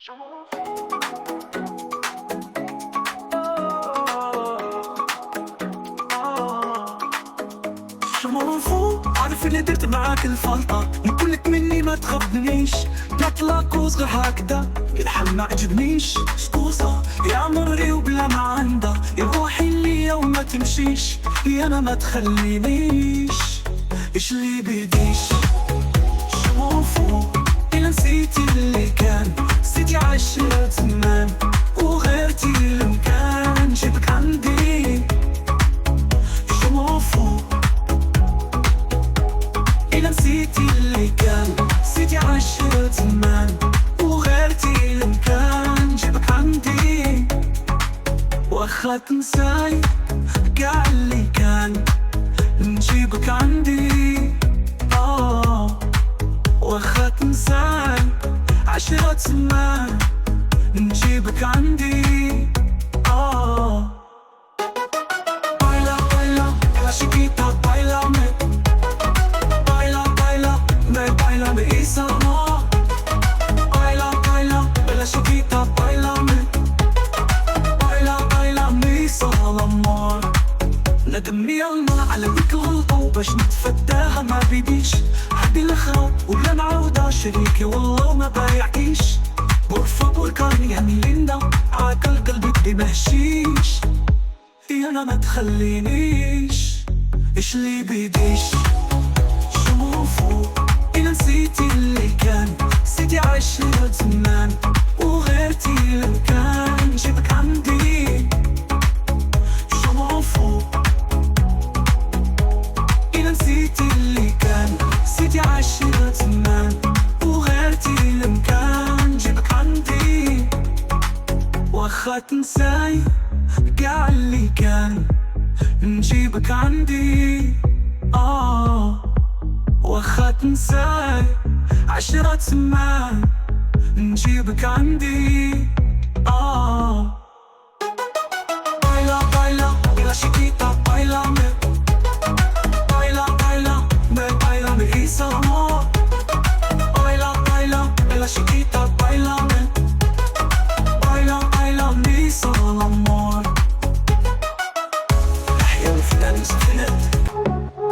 شو مرفوض عارف اني درت معاك الفلطة نقولك مني ما تخبنيش نطلق وصغر هكدا الحل ما عجبنيش سكوزة يا مري وبلا ما عنده يا روحي اللي يوم ما تمشيش يا انا ما تخلينيش ايش اللي بيديش شو مرفوض الا نسيتي اللي كان نسيتي عشرة زمان وغيرتي المكان جيبك عندي شو مرفوض إلا نسيتي اللي كان نسيتي عشرة زمان وغيرتي المكان جيبك عندي واخا تنساي قاع اللي كان نجيبك عندي واخا تنساي عشرة زمان نجيبك عندي بايلا بايلا يا شيكيتا بايلا Bailame Isa amor Baila, bella chiquita, bailame Bailame Isa amor ندمي الله على ذيك الغلطة وباش نتفداها ما بيديش هدي الخاط ولا نعاودها شريكي والله ما بايعكيش por favor كارني يا ميليندا عاقل قلبك دي مهشيش يا انا ما تخلينيش ايش اللي بيديش شو مرفوض إلا نسيتي اللي كان نسيتي عشرة زمان وغيرتي المكان جيبك عندي شو مرفوض إلا نسيتي اللي كان نسيتي عشرة زمان وغيرتي المكان جيبك عندي واخا تنساي قاع اللي كان نجيبك عندي واخا تنساي عشرة زمان نجيبك عندي بايلا بلا شيكيتا بايلامي بايلامي إيسا amor بايلا بلا شيكيتا بايلامي إيسا amor أحيا الفنان سفنت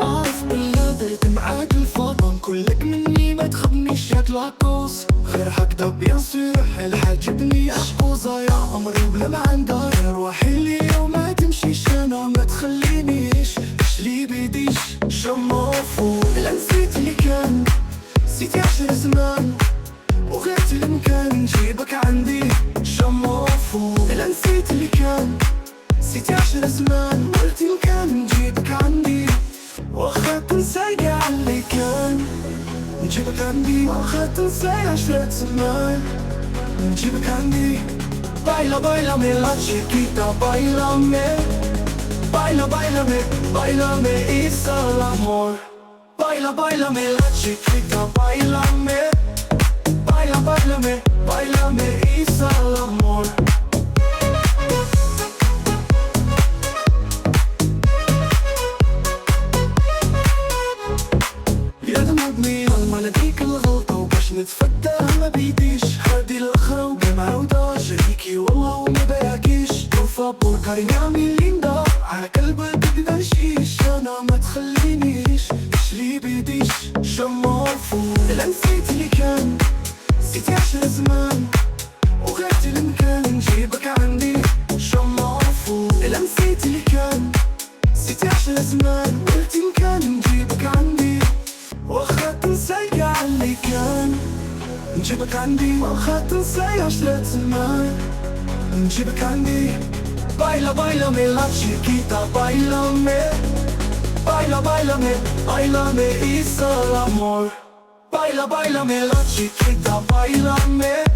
أعرف بالله درت معاك الفضل كلك مني ما تخبنيش هاد العكوز غير هكدا بيان سور حل حاجبني أشقوزة يا عمري وبلا ما عندها يا روحي اللي يوم ما تمشيش أنا ما تخلينيش إيش لي بيديش شموفو إلا نسيت اللي كان نسيتي عشر زمان وغيرتي المكان نجيبك عندي شموفو إلا نسيت اللي كان نسيتي عشر زمان وغيرتي المكان نجيبك عندي واخا تنساي قاع اللي كان نجيبك عندي واخا تنساي عشرة زمان نجيبك عندي بايلامي لا chiquita bailame Isa amor bailame la chiquita bailame Isa amor نديك الغلطة وباش نتفداها ما بيديش هادي الأخرى وبلا ما عاودها شريكي والله وما بايعكيش por favor كارين يا ميليندا عاقل قلبك دي مهشيش أنا ما تخلينيش إيش لي بيديش شموفو إلا نسيت اللي كان نسيتي عشر زمان وغيرتي المكان نجيبك عندي شموفو إلا نسيت اللي كان نسيتي عشر زمان وغيرتي المكان نجيبك عندي واخا تنساي قاع اللي كان نجيبك عندي واخا تنساي عشرة زمان نجيبك عندي بايلامي لا chiquita bailame Isa amor bailame la chiquita bailame